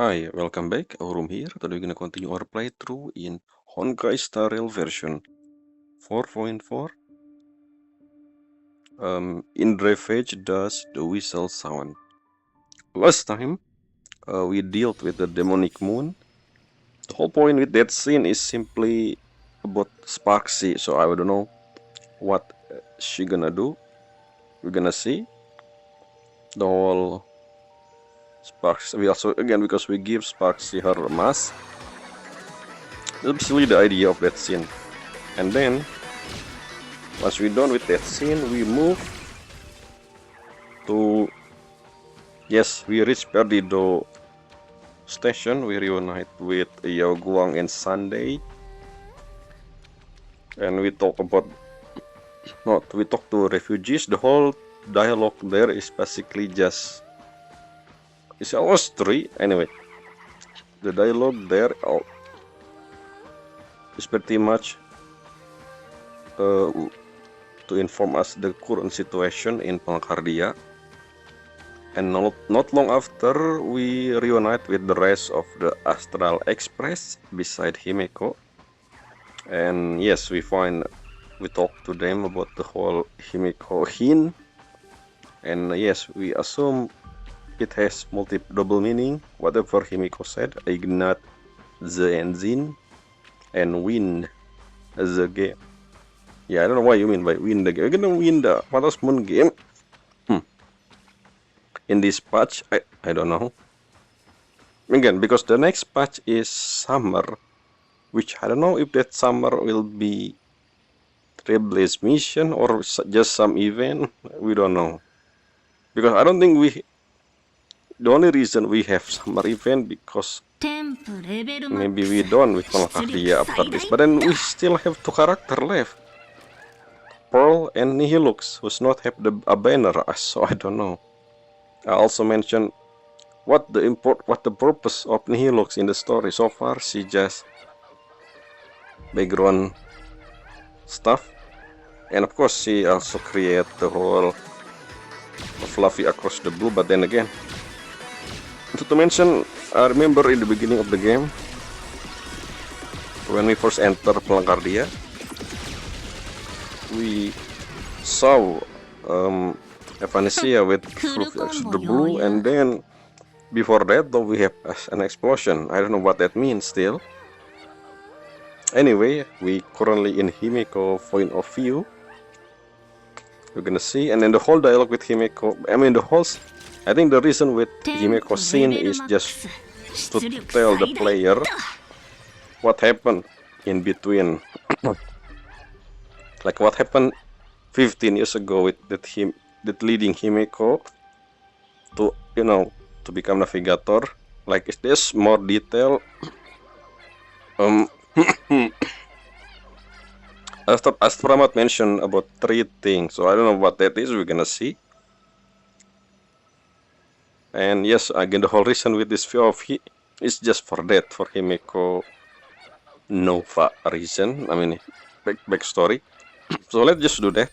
Hi, welcome back. Aurum here. Today we're gonna continue our playthrough in Honkai Star Rail version 4.4. In Ravage does the whistle sound. Last time we dealt with the demonic moon. The whole point with that scene is simply about Sparksy, so I don't know what she gonna do. We're gonna see the whole Sparks. We also again because we give Sparksy her mask. That's basically the idea of that scene. And then once we're done with that scene, we move to, yes, we reach Perdido station. We reunite with Yao Guang and Sunday, and we talk about, we talk to refugees. The whole dialogue there is basically just, it's almost three anyway. The dialogue there is pretty much to inform us the current situation in Palcardia. And not long after, we reunite with the rest of the Astral Express beside Himeko. And yes, we talk to them about the whole Himeko Hin. And yes, we assume it has double meaning. Whatever Himeko said, ignite the engine and win the game. Yeah, I don't know what you mean by win the game. We're gonna win the Phantos Moon game. In this patch, I don't know. Again, because the next patch is summer, which I don't know if that summer will be Trailblaze Mission or just some event. We don't know. Because I don't think the only reason we have summer event because maybe we done with Palcardia after this. But then we still have two characters left. Pearl and Nihilux, who's not have a banner, so I don't know. I also mentioned what the purpose of Nihilux in the story. So far, she just background stuff, and of course she also create the whole Fluffy across the blue. But then again, to mention, I remember in the beginning of the game when we first enter Palcardia, we saw Evanesia with Fluffy across the blue, and then before that, though, we have an explosion. I don't know what that means still. Anyway, we currently in Himeko point of view. We're gonna see, and then the whole dialogue with Himeko. I think the reason with Himeko scene is just to tell the player what happened in between, like what happened 15 years ago with that leading Himeko to to become navigator. Like, is this more detail? Astramat mentioned about 3 things, so I don't know what that is. We're gonna see. And yes, again, the whole reason with this POV is just for that, for Himeko Nova reason. I mean, backstory. So let's just do that.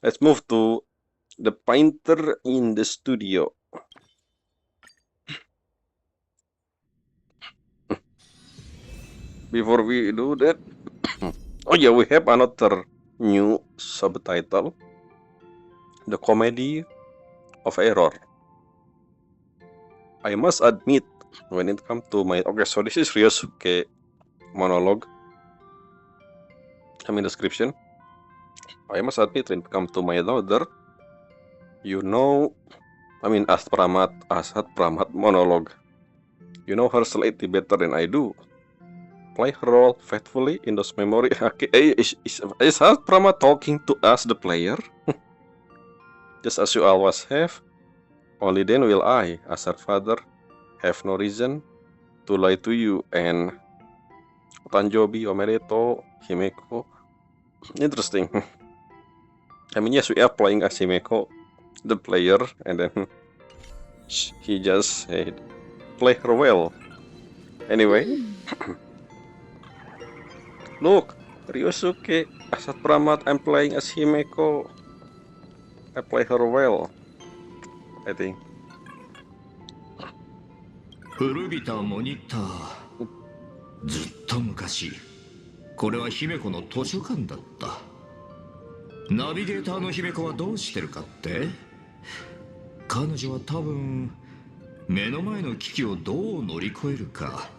Let's move to the painter in the studio. Before we do that, oh yeah, we have another new subtitle, The Comedy of Error. I must admit, when it comes to my... Okay, so this is Ryosuke monologue. I mean description. I must admit, when it comes to my daughter, Asat Pramat monologue. You know her slightly better than I do. Play her role faithfully in those memories. Okay, is Asat Pramat talking to us, the player? Just as you always have. Only then will I, as her father, have no reason to lie to you. And Tanjobi, Omedeto, Himeko. Interesting. I mean, yes, we are playing as Himeko, the player, and then he just said, play her well. Anyway, look, Ryosuke, Asat Pramat, I'm playing as Himeko. I play her well, I think. 古びたモニター。ずっと昔、これは姫子の図書館だった。ナビゲーターの姫子はどうしてるかって？彼女は多分目の前の危機をどう乗り越えるか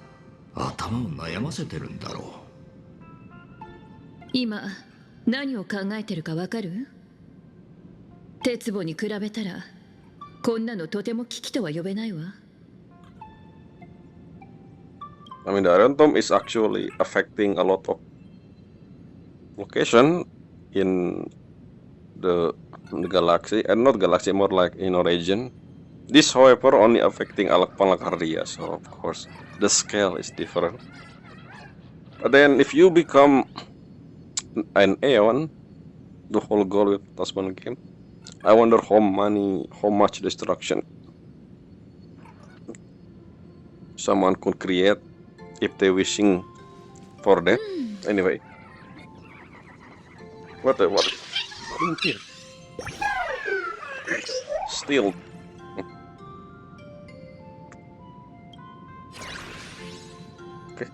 頭を悩ませてるんだろう。今何を考えてるかわかる？鉄棒に比べたらこんなのとても危機とは呼べないわ。I mean, the Iron Tomb is actually affecting a lot of location in the galaxy, and not galaxy, more like region. This, however, only affecting Alakpalakardia, so of course the scale is different. But then, if you become an Aeon, the whole goal with Tasman game, I wonder how much destruction someone could create if they wishing for that. Anyway, what in here? Still. Okay.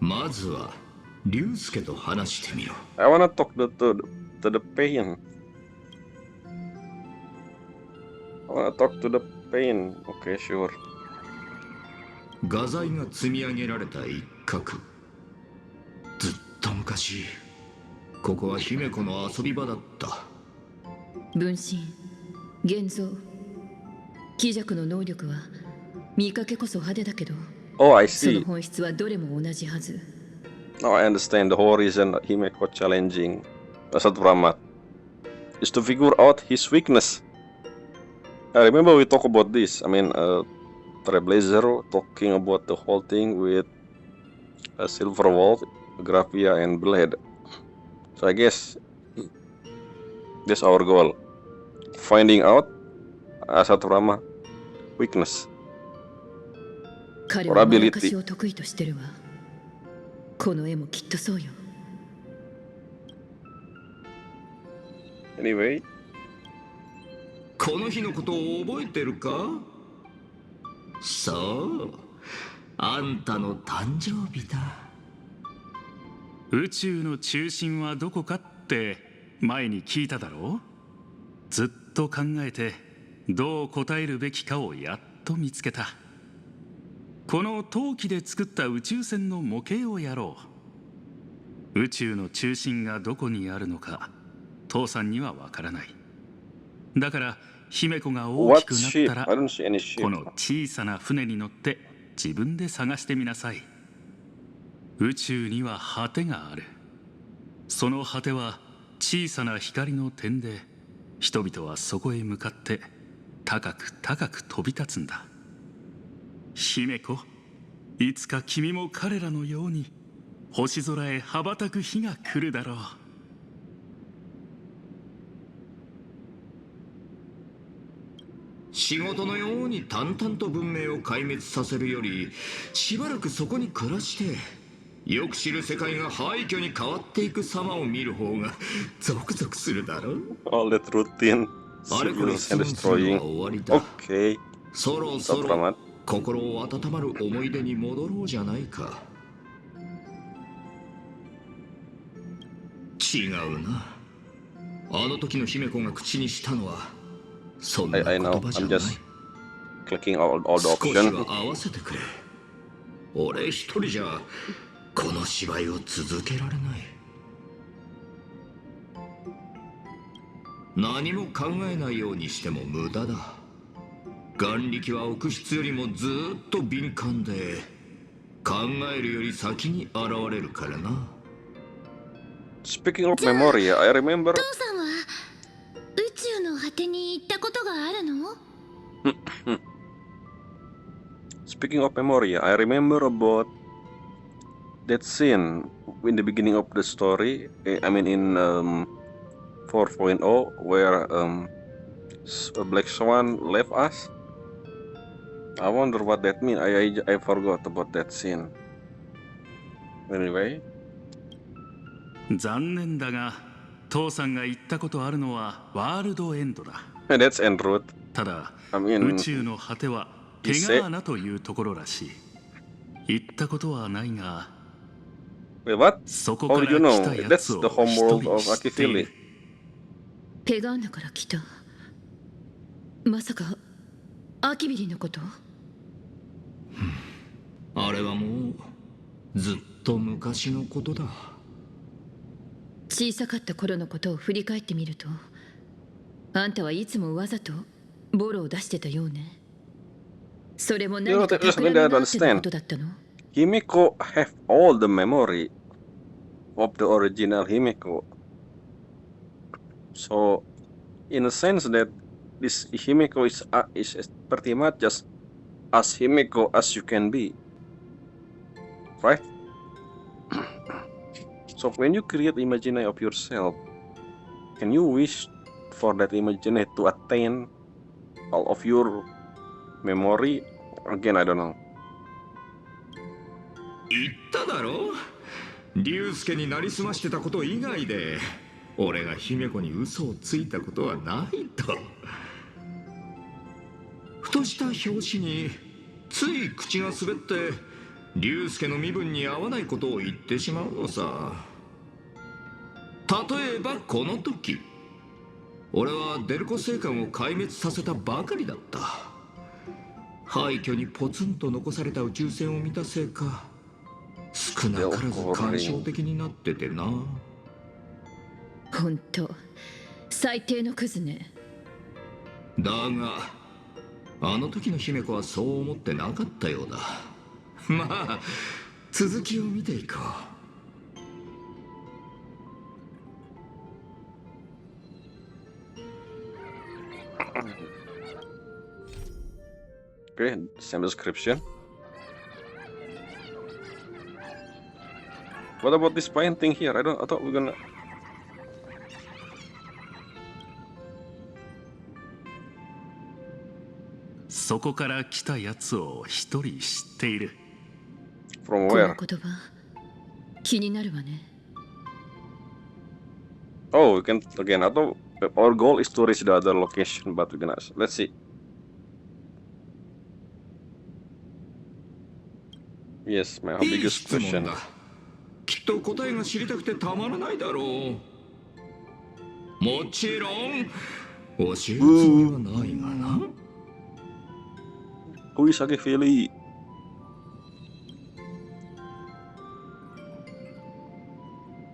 まずは龍介と話してみろ。I wanna talk to the pain. I wanna talk to the pain. Okay, sure. 画材が積み上げられた一角。ずっと昔、ここは姫子の遊び場だった。分身、現像、気弱の能力は見かけこそ派手だけど、Oh, I その see. 本質はどれも同じはず。Now I understand the whole reason Himeko challenging Satramat is to figure out his weakness. I remember we talk about this. I mean, Trailblazer talking about the whole thing with a Silver Wolf, Graphia, and Blade. So I guess that's our goal. Finding out Satrama weakness 彼 or はまやか ability. しを得意としてるわ。この絵もきっとそうよ。Anyway, この日のことを覚えてるか？そう、あんたの誕生日だ。宇宙の中心はどこかって前に聞いただろう。ずっと考えてどう答えるべきかをやっと見つけた。この陶器で作った宇宙船の模型をやろう。宇宙の中心がどこにあるのか父さんにはわからない。だから姫子が大き what くなっ ship? たら I don't see any ship. この小さな船に乗って自分で探してみなさい。宇宙には果てがある。その果ては小さな光の点で、人々はそこへ向かって高く高く飛び立つんだ。姫子、いつか君も彼らのように星空へ羽ばたく日が来るだろう。仕事のように淡々と文明を壊滅させるより、しばらくそこに暮らしてよく知る世界が廃墟に変わっていく様を見る方がゾクゾクするだろう。 All that routine, あれこれ civils and 質問するの destroying. は終わりだ。 Okay, そろそろ Satramat. 心を温まる思い出に戻ろうじゃないか。違うな。あの時の姫子が口にしたのはそんな I 言 know. 葉じゃ I'm ない。 just clicking all the 少し options. は合わせてくれ。俺一人じゃこの芝居を続けられない。何も考えないようにしても無駄だ。眼力は臆質よりもずっと敏感で、考えるより先に現れるからな。 Speaking of memory, I remember. 父さんは宇宙の果てに行ったことがあるの？ Speaking of memory, I remember about that scene in the beginning of the story. I mean, in 4.0, where Black Swan left us. I wonder what that means. I forgot about that scene. Anyway, 残念だが父さんが言ったことあるのはワールドエンドだ。 that's en route. ただ I mean, 宇宙の果てはペガーナというところらしい。行ったことはないが、 Wait, what? そこ Oh, から you 来 know, たや that's つ the を home 一 world 人 of 知ってい Akifili. る。ペガーナから来た。まさかアキビリのこと？あれはもうずっと昔のことだ。小さかった頃のことを振り返ってみると、あんたはいつもわざとボロを出してたようね。それも何か企みがあってのことだったの？ Himeko have all the memory of the original Himeko. So, in a sense that this Himeko is pretty much just as Himeko as you can be, right? So when you create imaginary of yourself, can you wish for that imaginary to attain all of your memory? Again, I don't know. 言っただろ、龍介になりすましてたこと以外で俺が姫子に嘘をついたことはないと。ふとした拍子につい口が滑って龍介の身分に合わないことを言ってしまうのさ。例えばこの時、俺はデルコ星艦を壊滅させたばかりだった。廃墟にポツンと残された宇宙船を見たせいか、少なからず感傷的になっててな。ほんと最低のクズね。だがあの時の姫子はそう思ってなかったようだ。まあ続きを見ていこう。Okay, same description. What about this painting here? I thought we're gonna. そこから来たやつを一人知っている。 From この where? 言葉気になるわね。 Oh, we can again. I thought our goal is to reach the other location, but we're gonna. Let's see. Yes, my いい biggest 質問 question. だ。きっと答えが知りたくてたまらないだろう。もちろん教えるつもりはないがな。Who is Akifili?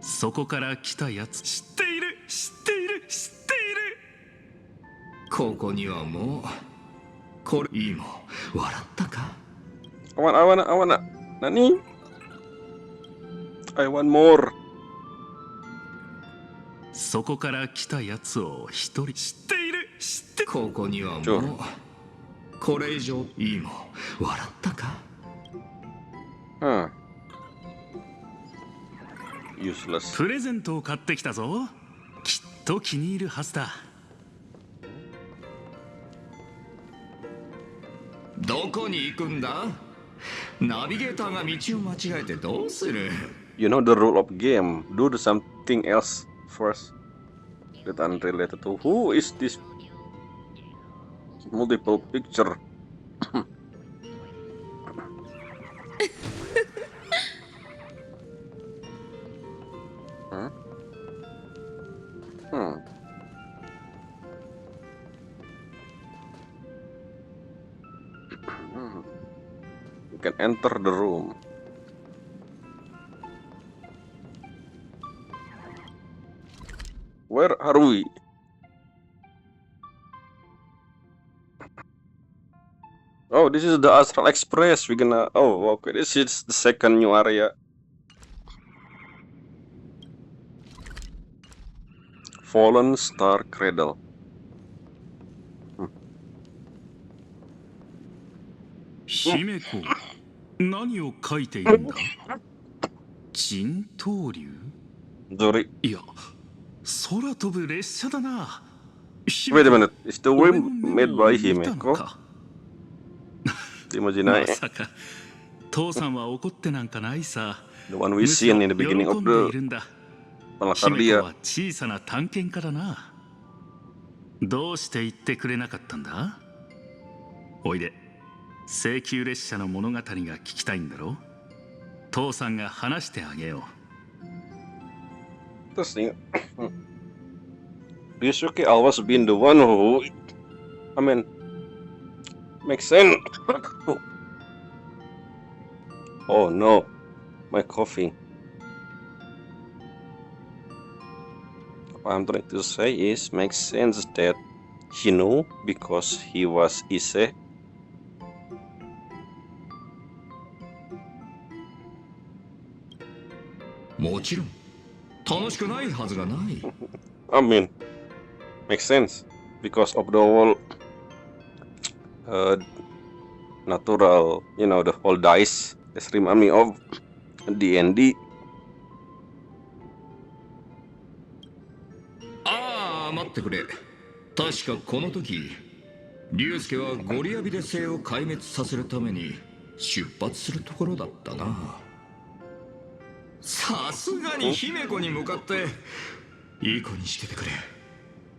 そこから来たやつ知っている、知っている、知っている。ここにはもうこれいいも笑ったか。 I wanna. Nani? I want more. そこから来たやつを一人知っている、知って。ここにはもう上これ以上いいも笑ったか。 Huh. Useless. プレゼントを買ってきたぞ。きっと気に入るはずだ。どこに行くんだ。ナビゲーターが道を間違えてどうする。 You know the rule of game. Do something else first. That unrelated to who is this multiple picture? Huh? You can enter the room. Where are we? Oh, this is the Astral Express. We're gonna. Oh, okay. This is the second new area. Fallen Star Cradle. 姫子、何を書いているんだ。人頭竜。 Sorry. いや、空飛ぶ列車だな。 Wait a minute. Is the 俺 wing の目 made を by 見たの Himeko? か。 Imagine まさか父さんは怒ってなんかないさ。 the one we seen in the beginning 喜 of んでい the るんだ。 Palakadia. 姫子は小さな探検家だな。どうして言ってくれなかったんだ。おいで、請求列車の物語が聞きたいんだろ？父さんが話してあげよう。Interesting. Ryusuke always been the one who, I mean, makes sense. Oh no, my coffee. What I'm trying to say is, makes sense that he knew because he was Ise. もちろん楽しくないはずがない。I mean, makes sense because of the whole natural, you know, the whole dice. This remind me of D&D. ああ、待ってくれ。確かこの時、龍介はゴリアビデ星を壊滅させるために出発するところだったな。さすがに姫子に向かっていい子にしててくれ。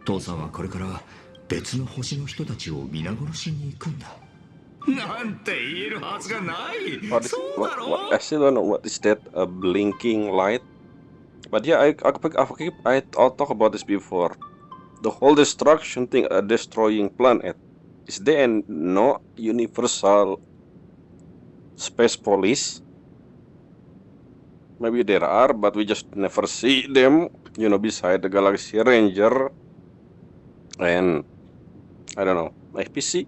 父さんはこれから別の星の人たちを皆殺しに行くんだ。なんて言えるはずがない。そうだろ？ I still don't know what is that, a blinking light. But yeah, I talk about this before. The whole destruction thing, destroying planet. Is there no universal space police? Maybe there are, but we just never see them, you know, beside the Galaxy Ranger. And, I don't know, IPC?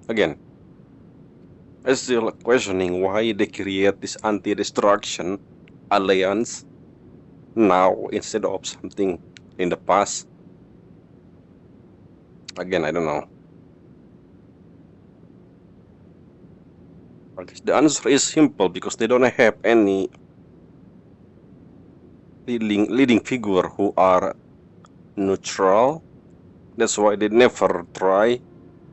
Again, I'm still questioning why they create this anti-destruction alliance now instead of something in the past. Again, I don't know. I guess the answer is simple because they don't have any leading figure who are neutral. That's why they never try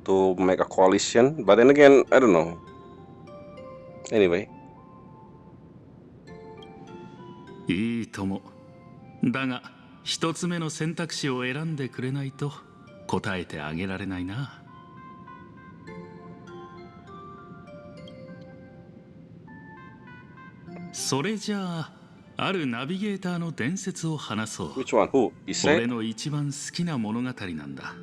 to make a coalition. But then again, I don't know. Anyway. いいとも。だが一つ目の選択肢を選んでくれないと答えてあげられないな。それじゃあ、あるナビゲーターの伝説を話そう。Which one? Who? Issei? 俺の一番好きな物語なんだ。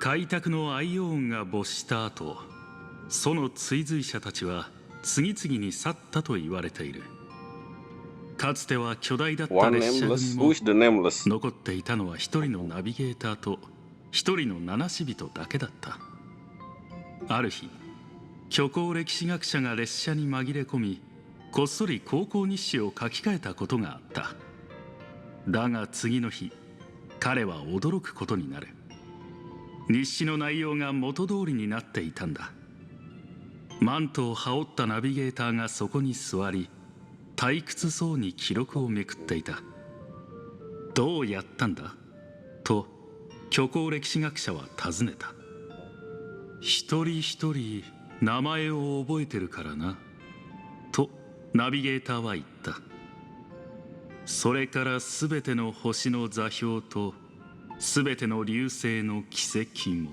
開拓のアイオーンが没した後、その追随者たちは次々に去ったと言われている。かつては巨大だった列車組も残っていたのは一人のナビゲーターと一人の七死人だけだった。ある日、虚構歴史学者が列車に紛れ込み、こっそり高校日誌を書き換えたことがあった。だが次の日、彼は驚くことになる。日誌の内容が元通りになっていたんだ。マントを羽織ったナビゲーターがそこに座り、退屈そうに記録をめくっていた。どうやったんだと虚構歴史学者は尋ねた。一人一人名前を覚えてるからなとナビゲーターは言った。それからすべての星の座標とすべての流星の軌跡も。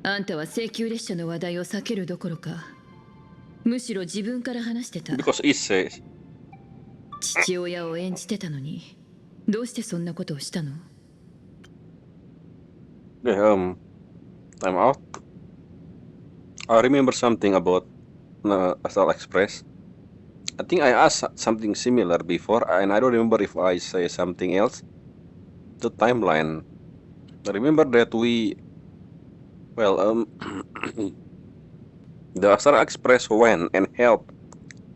あんたは請求列車の話題を避けるどころか、むしろ自分から話してた。Because it says 父親を演じてたのに、どうしてそんなことをしたの？ time out. I remember something about Astral Express. I think I asked something similar before, and I don't remember if I say something else. The timeline. I remember that we, well, the Astral Express went and helped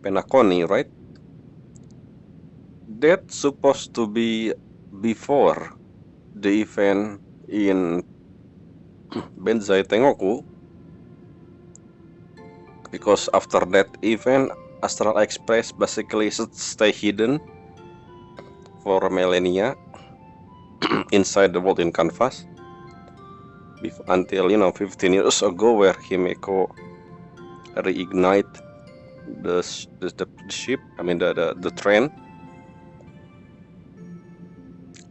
Penacony, right? That's supposed to be before the event in Benzai Tengoku, because after that event, Astral Express basically stay hidden for millennia inside the vault in Canvas until 15 years ago, where Himeko reignite the ship. I mean the train.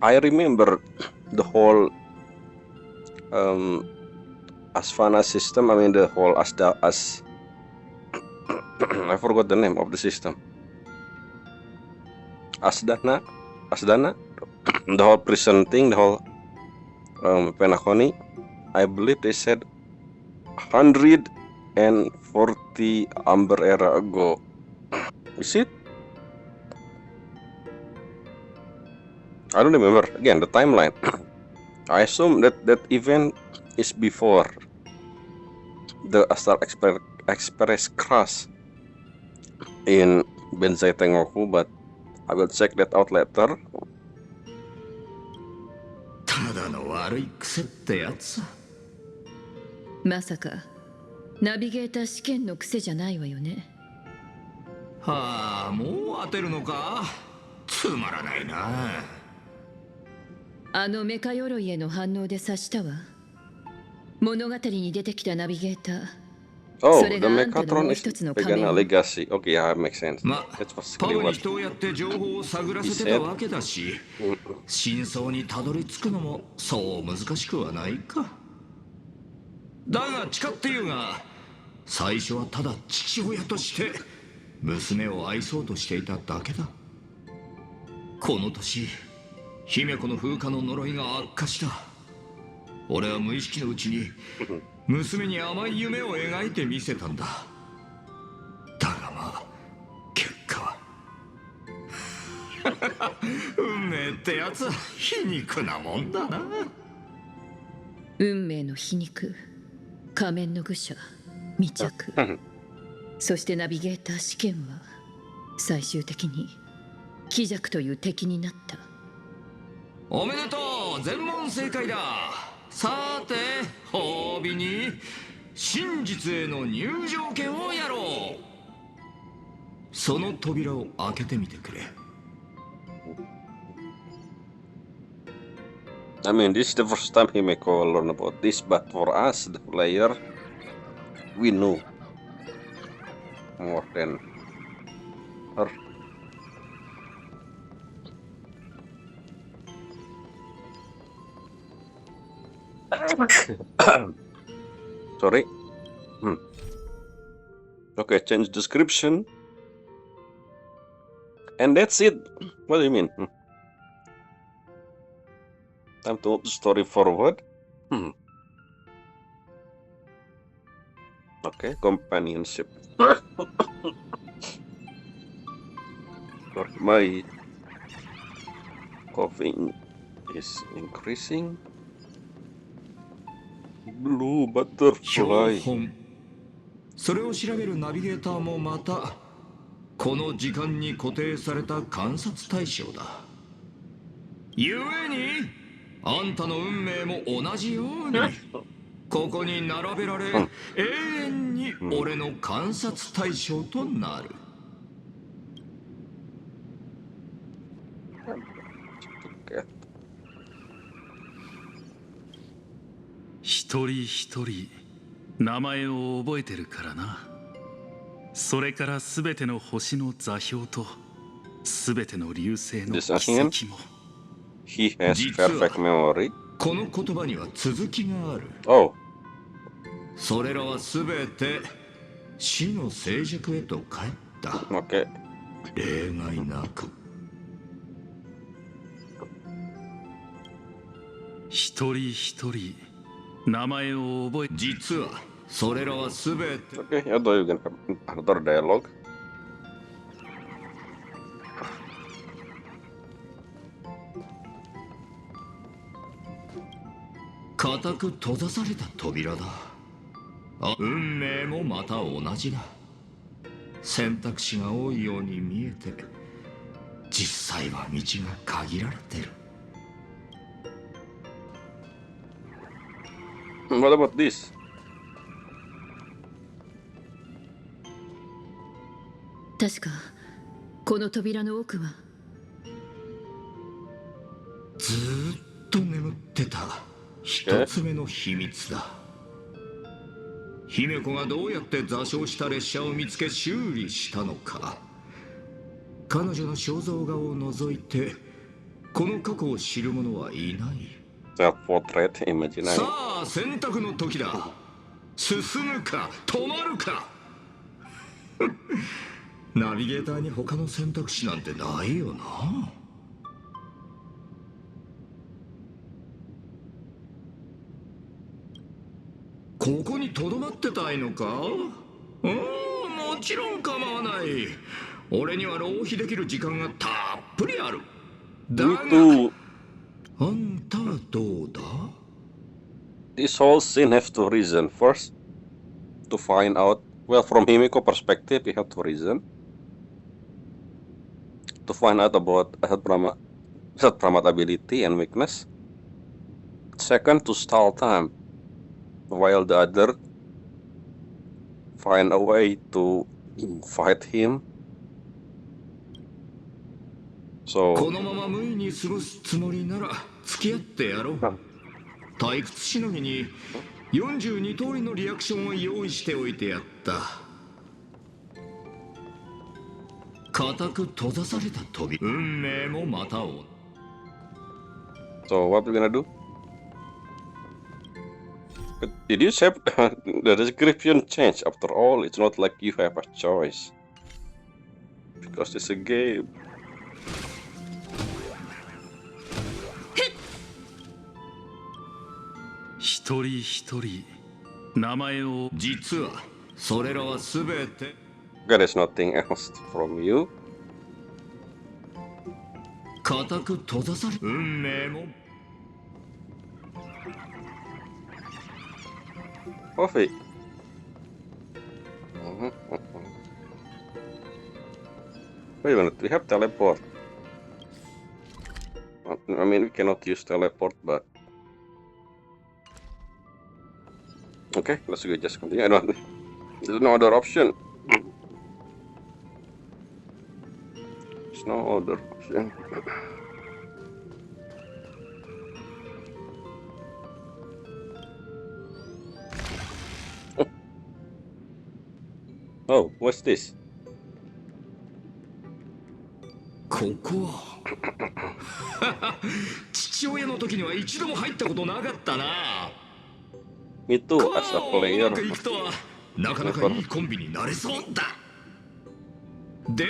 I remember the whole Asvana system. I mean the whole as I forgot the name of the system. Asdana, the whole prison thing, the whole Penacony. I believe they said 140 Amber era ago. Is it? I don't remember. Again, the timeline. I assume that that event is before the Astral Express crash in Benzai Tengoku, but I will check that out later. ただの悪い癖ってやつさ。まさかナビゲーター試験の癖じゃないわよね。はあ、もう当てるのか。つまらないな。あのメカ鎧への反応で察したわ。物語に出てきたナビゲーター。Oh, それ the があんたの Mechatron もう is 一つの Vegana 仮面。 Legacy. Okay, yeah, makes sense. ま、 That's what's パ really ブに what 人をやって情報を探らせてたわけだし、真相にたどり着くのもそう難しくはないか。だが誓って言うが、最初はただ父親として娘を愛そうとしていただけだ。この年、姫子の風化の呪いが悪化した。俺は無意識のうちに娘に甘い夢を描いてみせたんだ。だがまあ結果は運命ってやつは皮肉なもんだな。運命の皮肉、仮面の愚者、未着、そしてナビゲーター試験は最終的に鬼弱という敵になった。おめでとう、全問正解だ。さて褒美に真実への入場券をやろう。その扉を開けてみてくれ。I mean, this is the first time Himeko will learn about this, but for us, the player, we know more than her. Sorry. Okay, change description. And that's it. What do you mean? Time to move the story forward. Okay, companionship. Sorry, my coughing is increasing. Blue butterfly. それを調べるナビゲーターもまたこの時間に固定された観察対象だ。ゆえにあんたの運命も同じようにここに並べられ、永遠に俺の観察対象となる。一人一人名前を覚えてるからな。それからすべての星の座標とすべての流星の軌跡も。He has perfect memory. この言葉には続きがある。Oh. それらはすべて死の静寂へと帰った。Okay. 例外なく。一人一人名前を覚え。実はそれらはすべて。Okay, although you can have another dialogue. 固く閉ざされた扉だ。運命もまた同じだ。選択肢が多いように見えて実際は道が限られてる。What about this? 確かこの扉の奥はずーっと眠ってた一つ目の秘密だ。姫子がどうやって座礁した列車を見つけ修理したのか。彼女の肖像画を除いてこの過去を知る者はいない。Self-portrait, imaginary. さあ選択の時だ。進むか止まるか。ナビゲーターに他の選択肢なんてないよな。ここにとどまってたいのか？もちろん構わない。俺には浪費できる時間がたっぷりある。だが Me too. あんたはどうだ？ This whole scene has two reasons. First, to find out. Well, from Himiko perspective, we have two reasons. To find out about Pramat ability and weakness. Second, to stall time, while the other find a way to fight him. こ So, のまま無意に過ごすつもりなら付き合ってやろう。退屈しのぎに42通りのリアクションを用意しておいてやった。固く閉ざされた扉、運命もまたを。so what we gonna do? But did you say the description change? After all, it's not like you have a choice. Because it's a game. 一人一人名前を。実はそれらはすべて Okay, there's nothing else from you. 固く閉ざされ、運命も Coffee. Wait a minute, we have teleport. I mean, we cannot use teleport, but... Okay, let's go just continue. I don't... There's no other option. There's no other option. Oh, what's this? ここは父親の時には一度も入ったことなかったな。 Me too, as a う player. まくいくとはなかなかいいコンビになれそうだ。で、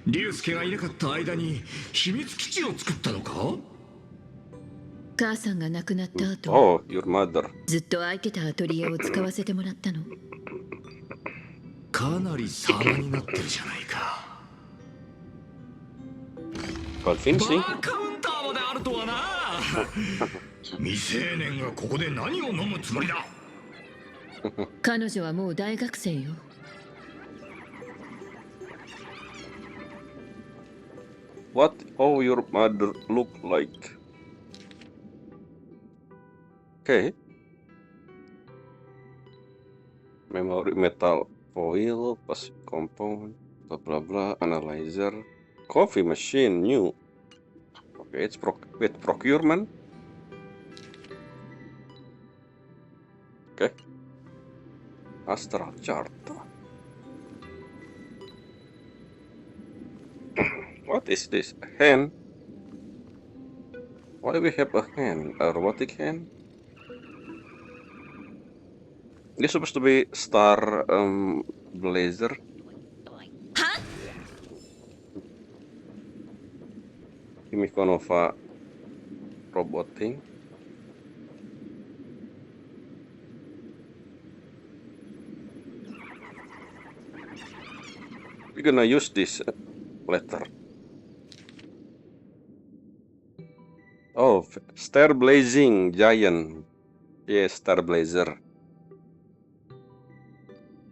竜介がいなかった間に秘密基地を作ったのか？母さんが亡くなった後、 Oh, your mother. ずっと空いてたアトリエを使わせてもらったの。かなり様になってるじゃないか。 Convincing. バーカウンターまであるとはな。未成年がここで何を飲むつもりだ。彼女はもう大学生よ。What how your mother look like? Okay. Memory metal foil, passive compound, blah blah blah, analyzer, coffee machine new. Okay, it's with procurement. Okay. Astral chart. What is this? A hand? Why do we have a hand? A robotic hand? This supposed to be Star Blazer. Himiko Nova robot thing. We're gonna use this later. Oh, Star Blazing Giant. Yes, Star Blazer.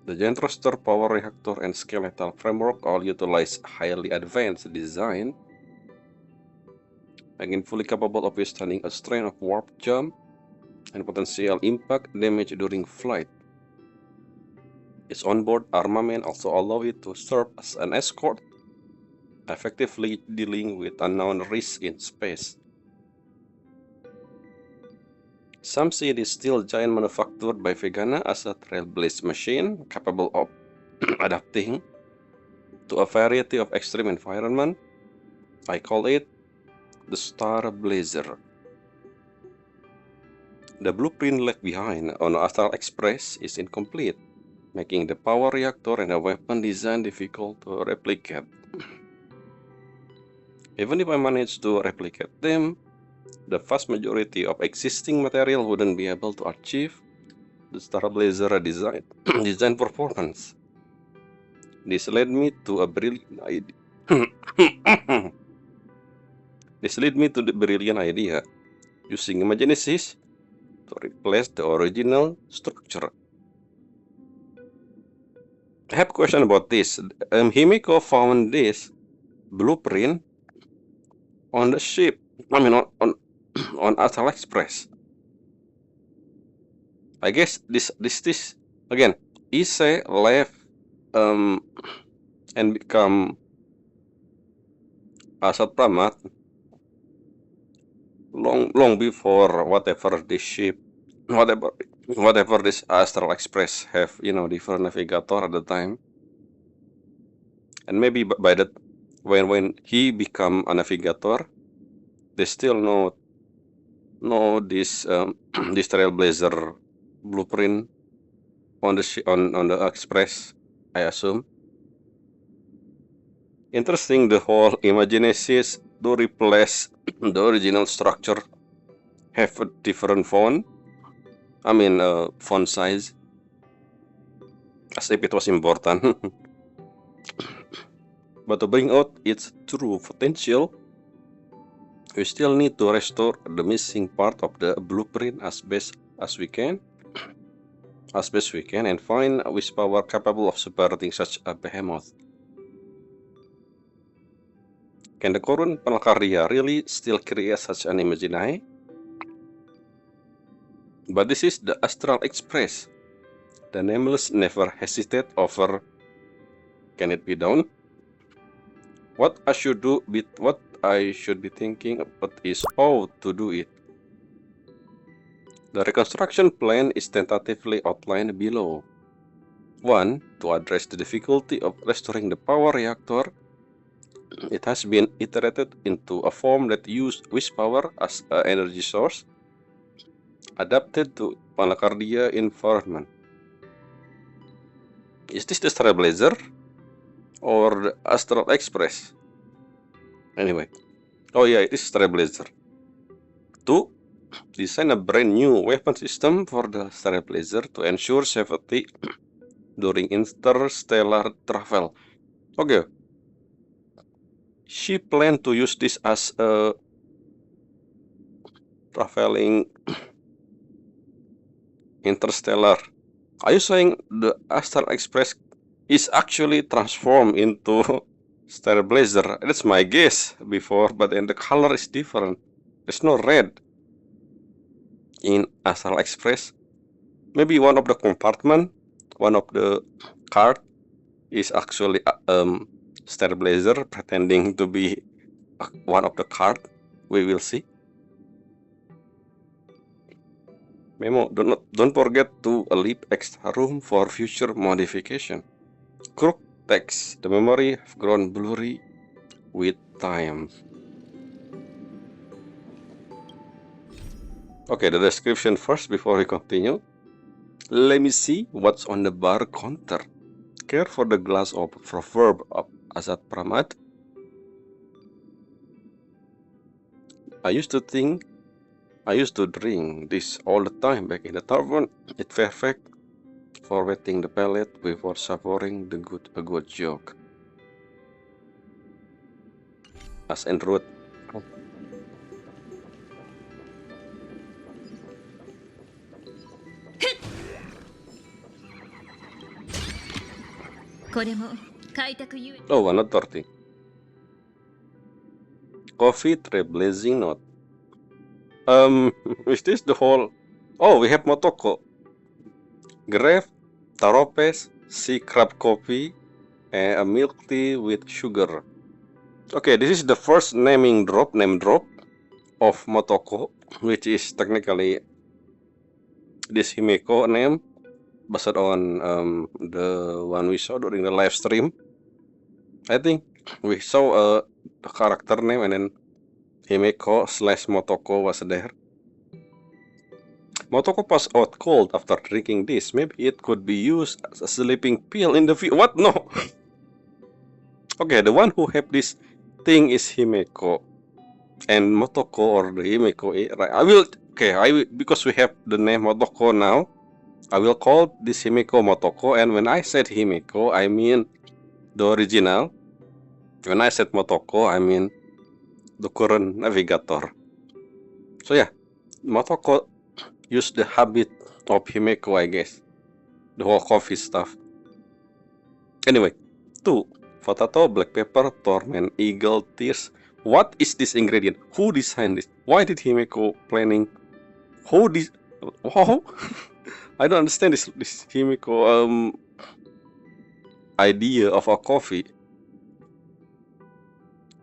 The giant roster, power reactor, and skeletal framework all utilize highly advanced design, making fully capable of withstanding a strain of warp jump and potential impact damage during flight. Its onboard armament also allows it to serve as an escort, effectively dealing with unknown risks in space. Some see this steel giant manufactured by Vegana as a trailblaze machine capable of adapting to a variety of extreme environments. I call it the Star Blazer. The blueprint left behind on Astral Express is incomplete, making the power reactor and a weapon design difficult to replicate. Even if I manage to replicate them, the vast majority of existing material wouldn't be able to achieve the Starblazer design, design performance. This led me to a brilliant idea. This led me to the brilliant idea, using Imagenesis to replace the original structure. I have a question about this. Himiko found this blueprint on the ship. I mean, on Astral Express. I guess this again. Ise left and become Asat Pramat long before whatever this ship, whatever this Astral Express have, different navigator at the time. And maybe by that, when he become a navigator, they still know this this Trailblazer blueprint on the Express, I assume. Interesting, the whole Imagenesis to replace the original structure have a different font. I mean, font size, as if it was important. But to bring out its true potential, we still need to restore the missing part of the blueprint as best we can, and find a wish power capable of supporting such a behemoth. Can the current Panalkarya really still create such an Imaginae? But this is the Astral Express. The Nameless never hesitate over. Can it be done? What I should be thinking about is how to do it. The reconstruction plan is tentatively outlined below. 1. To address the difficulty of restoring the power reactor, it has been iterated into a form that uses wish power as an energy source, adapted to Panalkarya environment. Is this the Trailblazer or the Astral Express? Anyway, oh yeah, it is Trailblazer. 2. Design a brand new weapon system for the Trailblazer to ensure safety during interstellar travel. Okay. She planned to use this as a traveling interstellar. Are you saying the Astral Express is actually transformed into Starblazer? That's my guess before, but then the color is different. There's no red in Astral Express. Maybe one of the compartment, one of the card is actually Starblazer pretending to be one of the card. We will see. Memo, don't forget to leave extra room for future modification. Crook text. The memory have grown blurry with time. Okay, the description first before we continue. Let me see what's on the bar counter. Care for the glass of proverb of Asat Pramat. I used to drink this all the time back in the tavern. It's perfect for wetting the palate before savoring a good joke. As en route. Oh, another thing. Coffee Trailblazing note. Is this the whole? Oh, we have Motoko. Grave, Taropes, sea crab coffee, and a milk tea with sugar. Okay, this is the first name drop of Motoko, which is technically this Himeko name, based on the one we saw during the live stream. I think we saw a character name and then Himeko / Motoko was there. Motoko passed out cold after drinking this. Maybe it could be used as a sleeping pill in the future. What? No. Okay, the one who have this thing is Himeko. And Motoko or the Himeko. Right. I will. Okay. I will, because we have the name Motoko now. I will call this Himeko Motoko. And when I said Himeko, I mean the original. When I said Motoko, I mean the current navigator. So yeah, Motoko used the habit of Himeko, I guess. The whole coffee stuff. Anyway, 2. Potato, black pepper, torment, eagle, tears. What is this ingredient? Who designed this? Why did Himeko planning? Who this? Wow. I don't understand this Himeko idea of a coffee.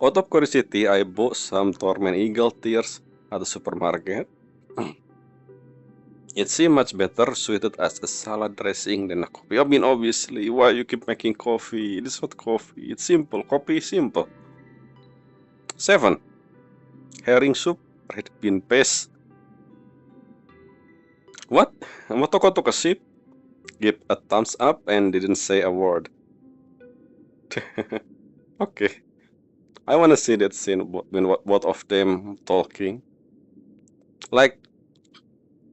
Out of curiosity, I bought some torment eagle tears at the supermarket. It seems much better suited as a salad dressing than a coffee. I mean, obviously, why you keep making coffee? It is not coffee. It's simple. Coffee is simple. 7. Herring soup, red bean paste. What? Motoko took a sip, gave a thumbs up, and didn't say a word. Okay. I want to see that scene when both of them talking. Like,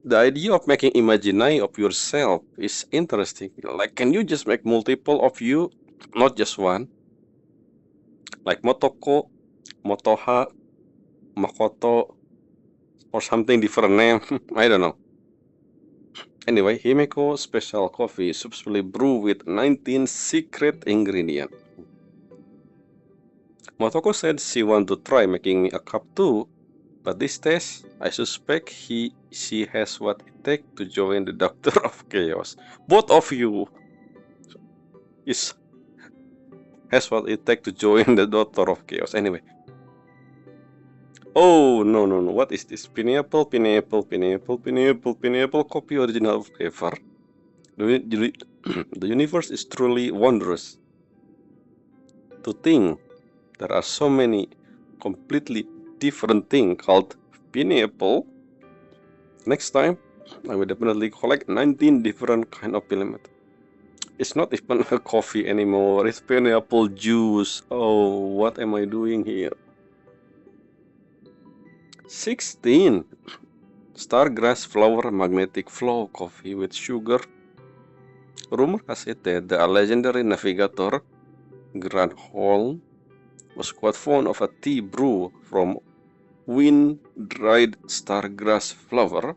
the idea of making imaginary of yourself is interesting. Like, can you just make multiple of you, not just one? Like Motoko, Motoha, Makoto, or something different name. I don't know. Anyway, Himeko special coffee supposedly brewed with 19 secret ingredients. Motoko said she wanted to try making me a cup too, but this test, I suspect she has what it takes to join the Doctor of Chaos. Both of you has what it takes to join the Doctor of Chaos. Anyway. Oh, no. What is this? Pineapple coffee original flavor. The universe is truly wondrous. To think there are so many completely different things called pineapple. Next time, I will definitely collect 19 different kind of filament. It's not even a coffee anymore. It's pineapple juice. Oh, what am I doing here? 16. Stargrass flower magnetic flow coffee with sugar. Rumor has it that the legendary navigator Granholm was quite fond of a tea brew from wind-dried stargrass flower.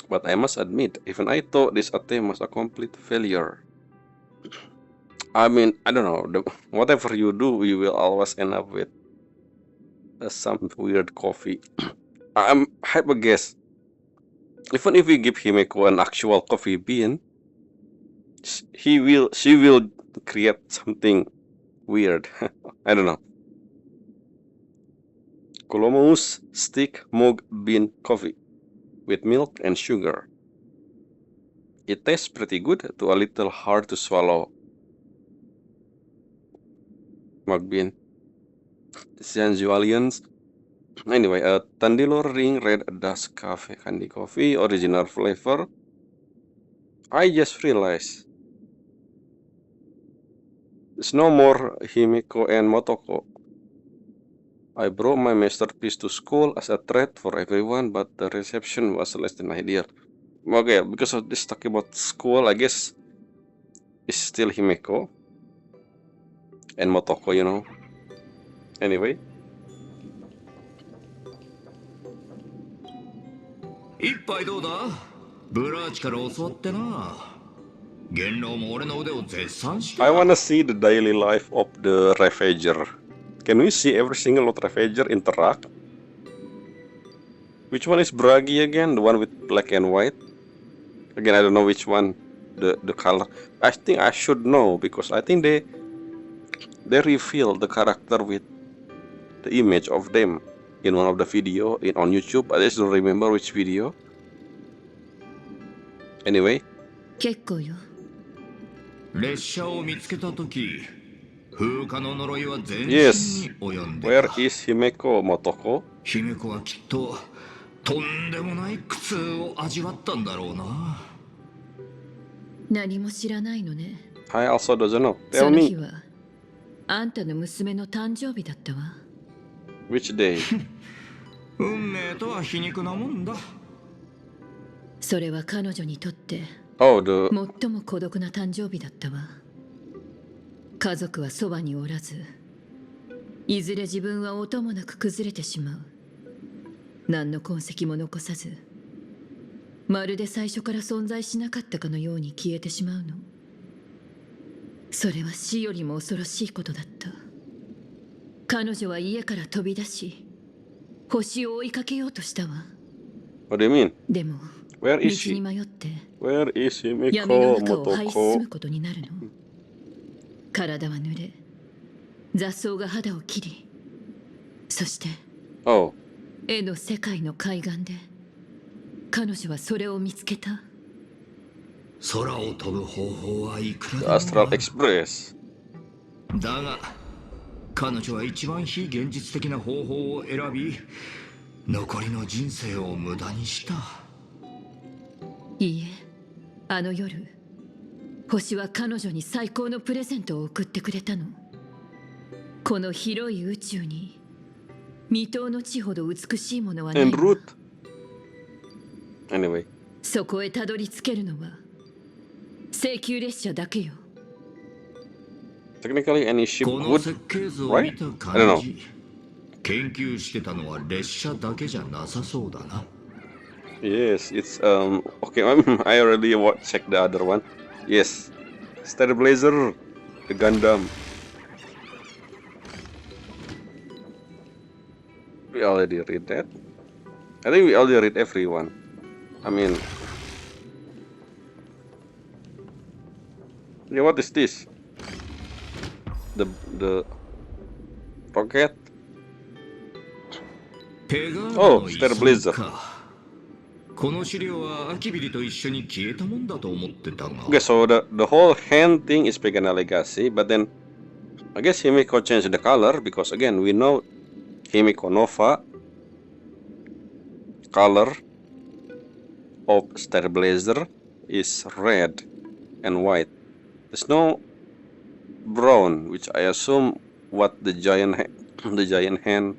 But I must admit, even I thought this attempt was a complete failure. I mean, I don't know, whatever you do, you will always end up with some weird coffee. I have a guess. Even if we give Himeko an actual coffee bean, she will create something weird. I don't know. Colomous stick mug bean coffee with milk and sugar. It tastes pretty good to a little hard to swallow. Mug bean. Zanzualians. Anyway, a Tandilor ring red dust cafe candy coffee original flavor. I just realized there's no more Himeko and Motoko. I brought my masterpiece to school as a treat for everyone, but the reception was less than ideal. Okay, because of this talking about school, I guess it's still Himeko and Motoko, you know. Anyway. 一杯どうだブラーチから教わってな元老も俺の腕を絶賛して I wanna see the daily life of the Ravager. Can we see every single Ravager interact? Which one is Bragi again? The one with black and white? Again, I don't know which one, the color. I think I should know because I think they reveal the character with the image of them in one of the video on YouTube. I just don't remember which video. Anyway. 結構よ。列車を見つけたとき風化の呪いは全身に Yes. 及んで Where is Himeko Motoko? 姫子はきっととんでもない苦痛を味わったんだろうな。何も知らないのね。 I also doesn't know. そ Tell の日 me はあんたの娘の誕生日だったわ。 which day. 運命とは皮肉なもんだ。それは彼女にとって Oh, the 最も孤独な誕生日だったわ。家族はそばにおらず、いずれ自分は音もなく崩れてしまう。何の痕跡も残さず、まるで最初から存在しなかったかのように消えてしまうの。それは死よりも恐ろしいことだった。彼女は家から飛び出し、星を追いかけようとしたわ。 what do you mean? でも Where 道 is に she? 迷って Where is 闇の Himiko 中を這い進む Motoko? ことになるの。体は濡れ、雑草が肌を切り、そして Oh, 絵の世界の海岸で彼女はそれを見つけた。空を飛ぶ方法はいくら the でも Astral Express. だが彼女は一番非現実的な方法を選び、残りの人生を無駄にした。いいえ、あの夜星は彼女に最高のプレゼントを送ってくれたの。この広い宇宙に未踏の地ほど美しいものはない En わ。 route. Anyway, そこへたどり着けるのは請求列車だけよ。 technically any ship この would, 設計図を見 right? た I don't 感 know. じ、研究してたのは列車だけじゃなさそうだな。 Yes, it's okay. I already checked the other one. Yes, Starblazer, the Gundam. We already read that. I think we already read everyone. I mean, yeah. What is this? The rocket. ペガーナ Oh, の遺 Starblazer. 産か。この資料はアキビリと一緒に消えたもんだと思ってたが。 Okay, so the whole hand thing is Pegana Legacy, but then I guess Himiko changed the color because again we know Himiko Nova color of Starblazer is red and white. There's no brown, which I assume what the giant hand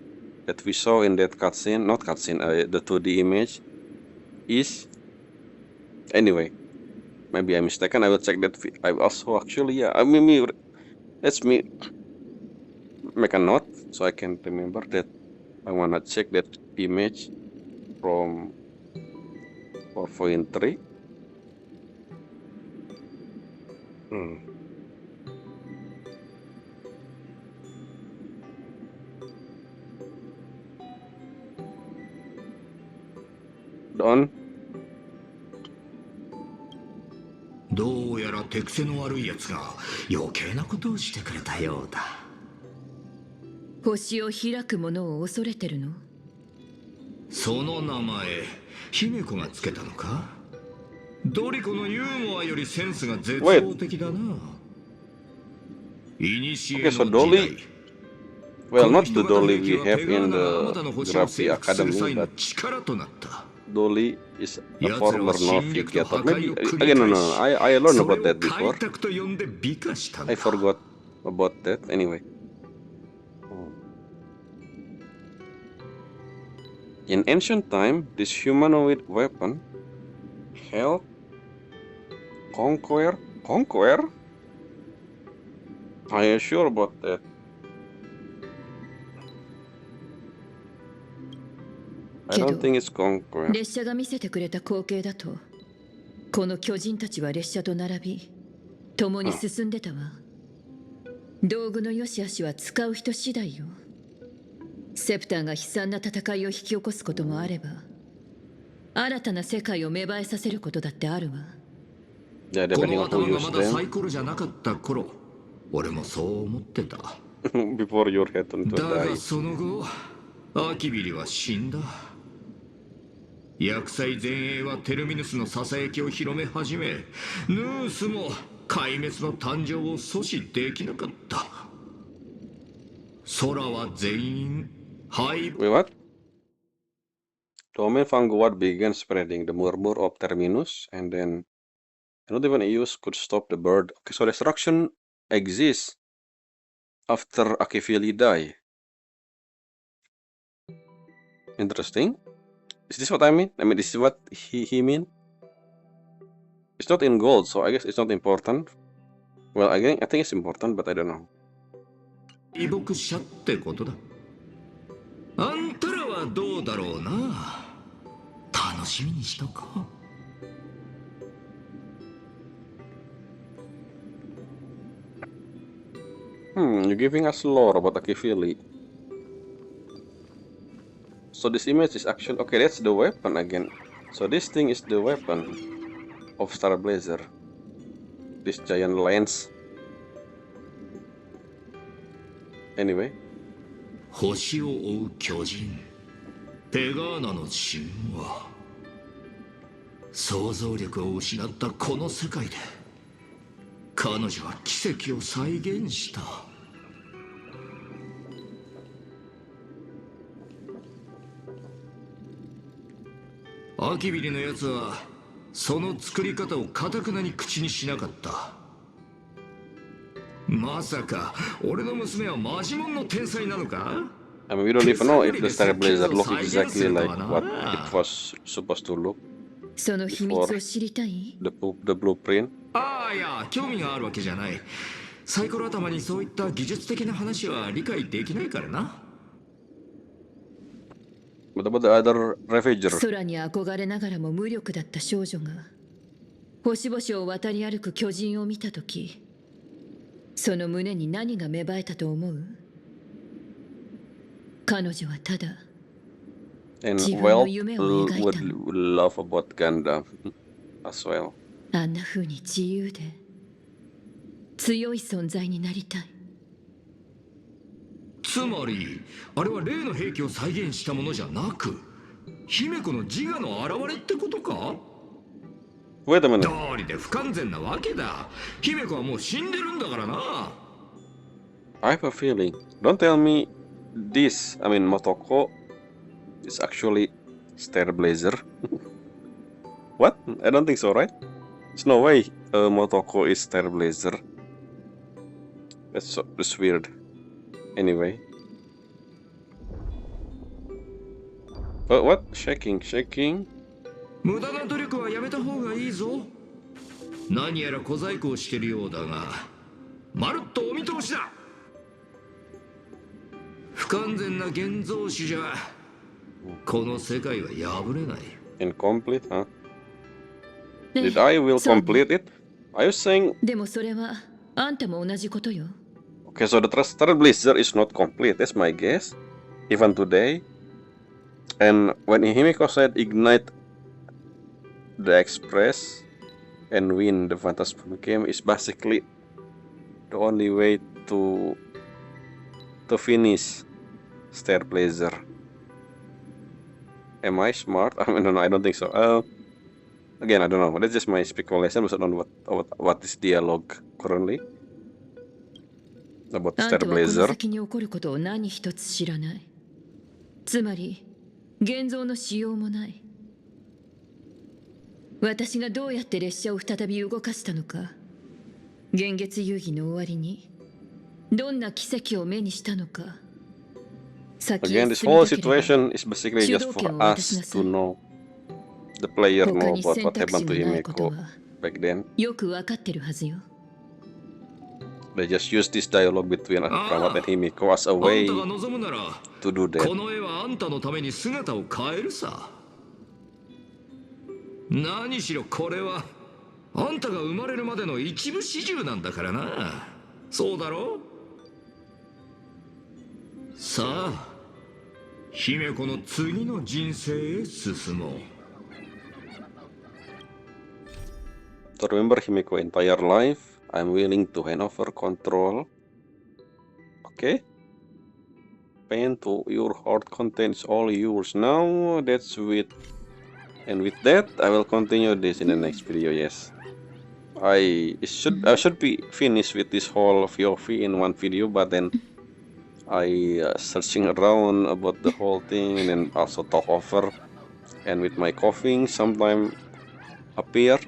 that we saw in that cutscene, not cutscene, the 2D image is. Anyway, maybe I'm mistaken. I will check that. I also actually, yeah. I mean, let's me make a note so I can remember that I wanna check that image from 4.3. Don. どうやら手癖の悪いやつが余計なことをしてくれたようだ。星を開くものを恐れてるの？その名前、姫子がつけたのか？ドリコのユーモアよりセンスが絶望的だな。いにしえの Okay, so 時 Dolly. 代。 Well, この not 人 the 型 Dolly 兵器 we は have ペガー in ナがあま the たの星を Graphi 征服する Academy, 際の but 力となった。 Dolly is a 奴ら former は侵略と navigator. 破 Maybe 壊を繰 again, り no, 返 no, し、 I learned それ about を that 開 before. 拓と呼んで美化したんだ。 I forgot about that. Anyway. In ancient time, this humanoid weapon held conquer. Conquer? Are you sure about that? I don't think it's conquer. 列車が見せてくれた光景だと、この巨人たちは列車と並び共に進んでたわ。道具の良し悪しは使う人次第よ。セプターが悲惨な戦いを引き起こすこともあれば、新たな世界を芽生えさせることだってあるわ。Yeah, こ depending の on who 頭が use まだサイ them. コロじゃなかった頃、俺もそう思ってた。 Before your head turn to だが die. その後、アキビリは死んだ。厄災前衛はテルミヌスのささやきを広め始め、ヌースも壊滅の誕生を阻止できなかった。空は全員敗 Wait, what? Domain Vanguard began spreading the murmur of Terminus, and then not even a use could stop the bird. Okay, so destruction exists after Akivili die. Interesting. Is this what I mean? I mean, this is what he mean? It's not in gold, so I guess it's not important. Well, I think it's important, but I don't know. 移牧者ってことだ。あんたらはどうだろうな。楽しみにしとこう。You're giving us lore about Akivili. So this image is actually okay. That's the weapon again. So this thing is the weapon of Star Blazer. This giant lens. Anyway. 星を追う巨人ペガーナの神話。想像力を失ったこの世界で彼女は奇跡を再現した。アキビリのやつはその作り方を堅くなに口にしなかった。まさか俺の娘はマジモンの天才なのか？ I mean, we don't even know if the Star Blazer look exactly like what it was supposed to look. その秘密を知りたい？ The blueprint. ああ、いや興味があるわけじゃない。サイコロ頭にそういった技術的な話は理解できないからな。What about the other Ravager? 空に憧れながらも無力だった少女が星々を渡り歩く巨人を見たとき、その胸に何が芽生えたと思う？彼女はただ And 自分 well, の夢を描い would たの。 love about Gundam as well. あんな風に自由で強い存在になりたい。つまりあれは例の兵器を再現したものじゃなく姫子の自我の表れってことか？ Wait a minute. 道理で不完全なわけだ。姫子はもう死んでるんだからな。 I have a feeling. Don't tell me this. I mean, Motoko is actually Star Blazer. What? I don't think so, right? There's no way Motoko is Star Blazer. That's weird. Anyway. What? Shaking. 無駄な努力はやめた方がいいぞ。何やら小細工をしてるようだが、まるっとお見通しだ。不完全な現像種じゃこの世界は破れない。Incomplete, huh? ね Did I will そう complete it? Are you saying でもそれはあんたも同じことよ。 okay? So the Star Blazer is not complete. That's my guess. Even today. And when Himiko said ignite the Express and win the Phantasm game is basically the only way to finish Star Blazer. Am I smart? I mean, no, I don't think so. Again, I don't know. That's just my speculation based on what is dialogue currently about あん Star たはこの Blazer. 先に起こることを何一つ知らない。つまり現像のしようもない。私がどうやって列車を再び動かしたのか、幻月遊戯の終わりにどんな奇跡を目にしたのか。先へ Again, this 進み whole たければ situation is basically just for us to know, the player 他 know に about 選 what 択肢 happened to のないこと Himiko は back then. よくわかってるはずよ。 They just use this dialogue between Ramat and Himiko as a あん way たが望むなら to do こ that. の絵はあんたのために姿を変えるさ。何しろこれはあんたが生まれるまでの一部始終なんだからな。そうだろ？さあ姫子の次の人生へ進もう。 To remember Himiko entire life, I'm willing to hand over control. Okay. Pain to your heart content is all yours. Now that's sweet. And with that, I will continue this in the next video. Yes, I should be finished with this whole VOV in one video, but then I searching around about the whole thing and then also talk over and with my coughing sometimes appear,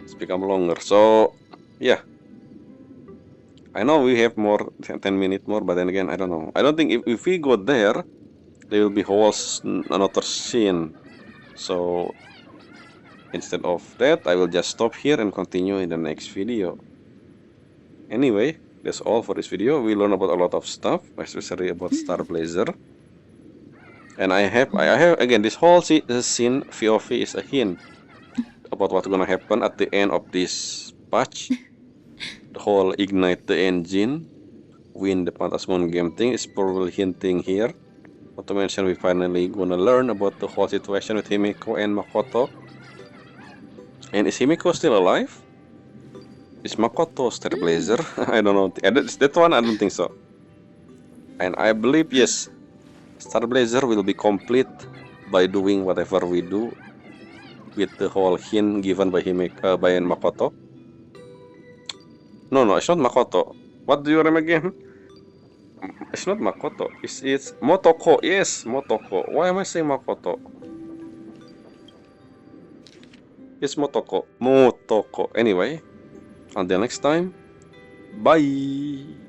it's become longer. So yeah, I know we have more 10 minutes more, but then again, I don't know. I don't think if we go there will be another scene. So instead of that, I will just stop here and continue in the next video. Anyway, that's all for this video. We learn about a lot of stuff, especially about Star Blazer. And I have again, this whole scene POV is a hint about what's gonna happen at the end of this patch. The whole ignite the engine, win the Phantasmon game thing is probably hinting here. Not to mention we finally gonna learn about the whole situation with Himiko and Makoto. And is Himiko still alive? Is Makoto Star Blazer? I don't know. That one I don't think so. And I believe yes, Star Blazer will be complete by doing whatever we do with the whole hint given by Himiko by Makoto. No, it's not Makoto. What do you remember again? It's not Makoto. It's Motoko. Yes, Motoko. Why am I saying Makoto? It's Motoko. Motoko. Anyway, until next time, bye.